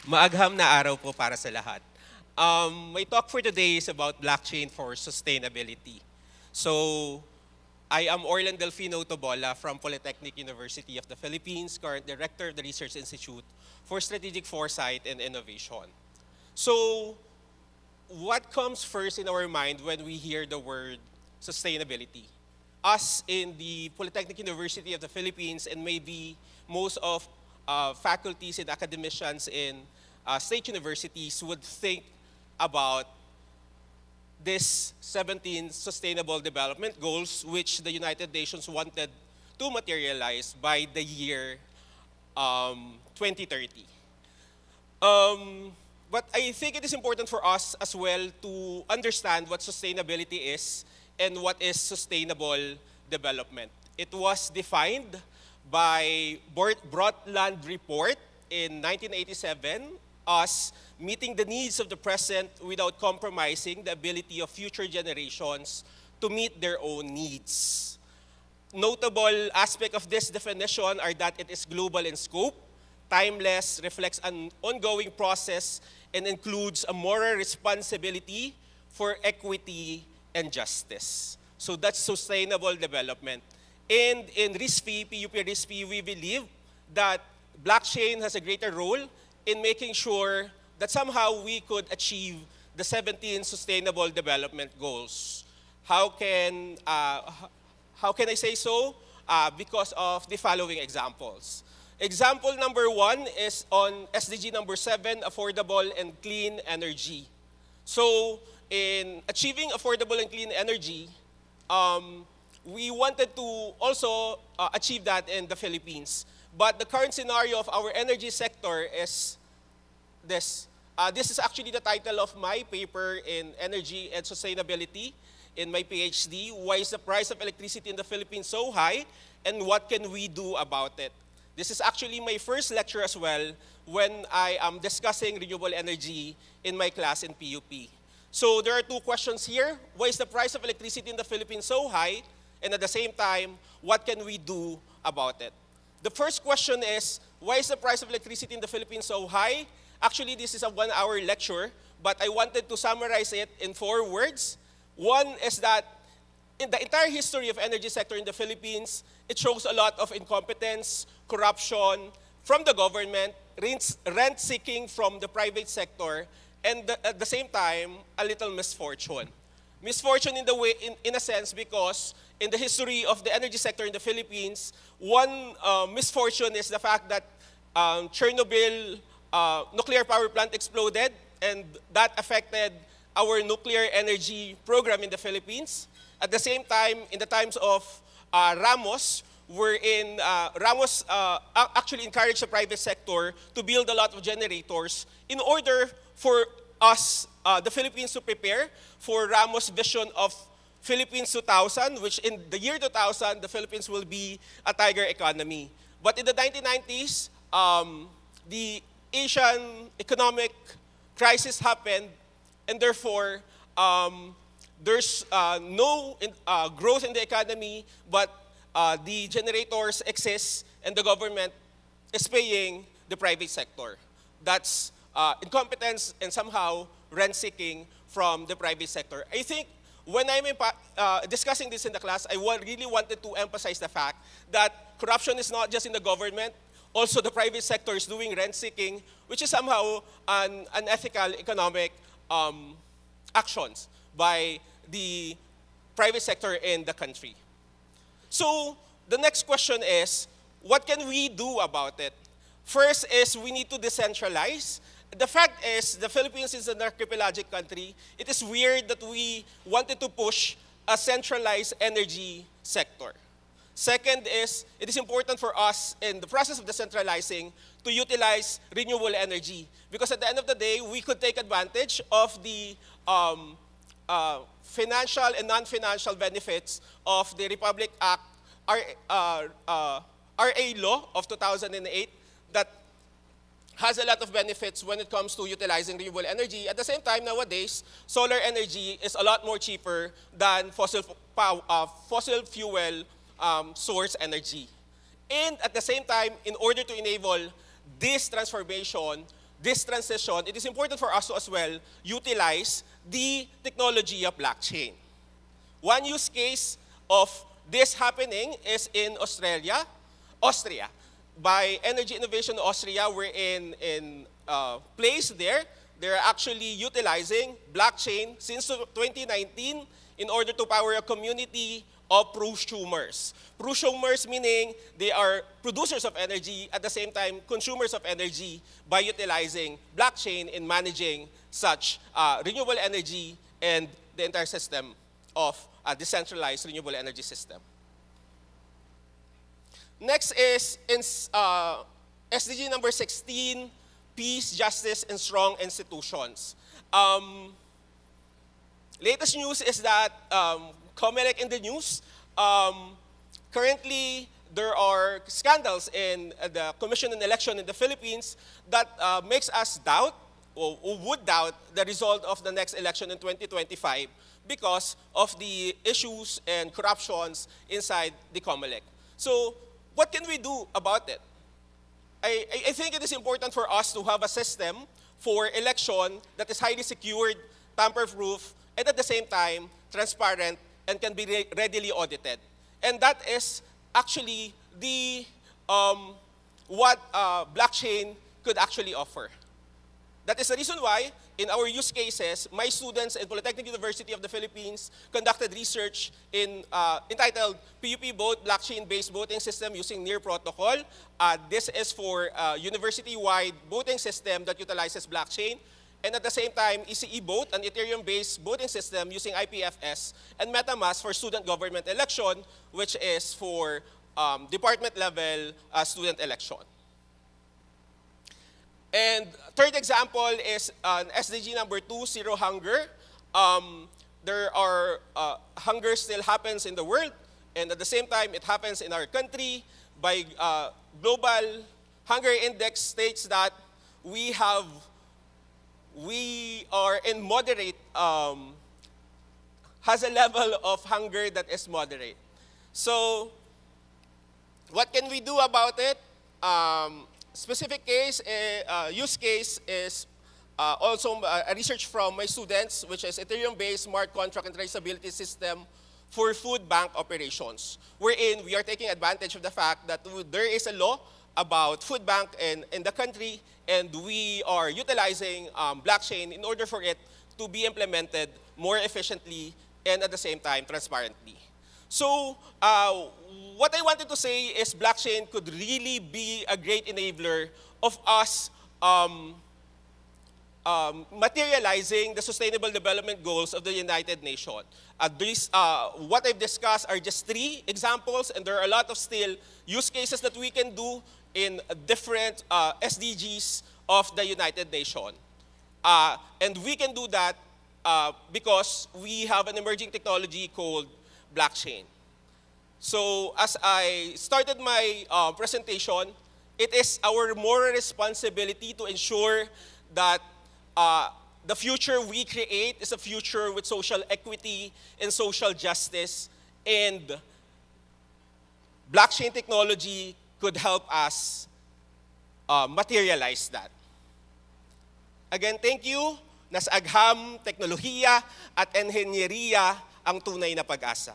Maagham na araw po para sa lahat. My talk for today is about blockchain for sustainability. So, I am Orland Tubola from Polytechnic University of the Philippines, current director of the Research Institute for Strategic Foresight and Innovation. So, what comes first in our mind when we hear the word sustainability? Us in the Polytechnic University of the Philippines and maybe most of faculties and academicians in state universities would think about this 17 Sustainable Development Goals which the United Nations wanted to materialize by the year 2030. But I think it is important for us as well to understand what sustainability is and what is sustainable development. It was defined by Orland report in 1987 as meeting the needs of the present without compromising the ability of future generations to meet their own needs. Notable aspect of this definition are that it is global in scope, timeless, reflects an ongoing process, and includes a moral responsibility for equity and justice. So that's sustainable development. And in RISP, PUP RISP, we believe that blockchain has a greater role in making sure that somehow we could achieve the 17 Sustainable Development Goals. How can I say so? Because of the following examples. Example number 1 is on SDG number 7, affordable and clean energy. So in achieving affordable and clean energy, we wanted to also achieve that in the Philippines. But the current scenario of our energy sector is this. This is actually the title of my paper in energy and sustainability in my PhD. Why is the price of electricity in the Philippines so high, and what can we do about it? This is actually my first lecture as well when I am discussing renewable energy in my class in PUP. So there are two questions here. Why is the price of electricity in the Philippines so high? And at the same time, what can we do about it? The first question is, why is the price of electricity in the Philippines so high? Actually, this is a 1-hour lecture, but I wanted to summarize it in 4 words. One is that in the entire history of energy sector in the Philippines, it shows a lot of incompetence, corruption from the government, rent-seeking from the private sector, and at the same time, a little misfortune. Misfortune in a sense because in the history of the energy sector in the Philippines, one misfortune is the fact that Chernobyl nuclear power plant exploded, and that affected our nuclear energy program in the Philippines. At the same time, in the times of Ramos, Ramos actually encouraged the private sector to build a lot of generators in order for us, the Philippines, to prepare for Ramos' vision of Philippines 2000, which in the year 2000, the Philippines will be a tiger economy. But in the 1990s, the Asian economic crisis happened, and therefore, there's no growth in the economy, but the generators exist, and the government is paying the private sector. That's incompetence and somehow rent-seeking from the private sector. I think when I'm discussing this in the class, I really wanted to emphasize the fact that corruption is not just in the government, also the private sector is doing rent-seeking, which is somehow an unethical economic actions by the private sector in the country. So the next question is, what can we do about it? First is we need to decentralize. The fact is, the Philippines is an archipelagic country. It is weird that we wanted to push a centralized energy sector. Second is, it is important for us in the process of decentralizing to utilize renewable energy. Because at the end of the day, we could take advantage of the financial and non-financial benefits of the Republic Act, RA law of 2008 that has a lot of benefits when it comes to utilizing renewable energy. At the same time, nowadays, solar energy is a lot more cheaper than fossil fuel source energy. And at the same time, in order to enable this transformation, this transition, it is important for us to as well utilize the technology of blockchain. One use case of this happening is in Austria. By Energy Innovation Austria, we're in place there. They're actually utilizing blockchain since 2019 in order to power a community of prosumers. Prosumers meaning they are producers of energy, at the same time consumers of energy, by utilizing blockchain in managing such renewable energy and the entire system of a decentralized renewable energy system. Next is in SDG number 16, Peace, Justice, and Strong Institutions. Latest news is that COMELEC in the news. Currently, there are scandals in the Commission on Election in the Philippines that makes us doubt, or would doubt, the result of the next election in 2025 because of the issues and corruptions inside the COMELEC. So, what can we do about it? I think it is important for us to have a system for election that is highly secured, tamper-proof, and at the same time, transparent, and can be readily audited. And that is actually the, what blockchain could actually offer. That is the reason why, in our use cases, my students at Polytechnic University of the Philippines conducted research entitled PUP Vote Blockchain-Based Voting System using NEER Protocol. This is for a university-wide voting system that utilizes blockchain. And at the same time, ECE Vote, an Ethereum-based voting system using IPFS, and MetaMask for student government election, which is for department-level student election. And third example is SDG number 2, Zero Hunger. There are, hunger still happens in the world, and at the same time, it happens in our country. By Global Hunger Index states that we are in moderate, has a level of hunger that is moderate. So, what can we do about it? Specific case, use case is also a research from my students, which is Ethereum-based smart contract and traceability system for food bank operations, wherein we are taking advantage of the fact that there is a law about food bank in the country, and we are utilizing blockchain in order for it to be implemented more efficiently and at the same time transparently. So what I wanted to say is blockchain could really be a great enabler of us materializing the Sustainable Development Goals of the United Nations. What I've discussed are just 3 examples, and there are a lot of still use cases that we can do in different SDGs of the United Nations. And we can do that because we have an emerging technology called blockchain. So as I started my presentation, it is our moral responsibility to ensure that the future we create is a future with social equity and social justice, and blockchain technology could help us materialize that. Again, thank you. Nasa agham, teknolohiya at enhinyeriya ang tunay na pag-asa.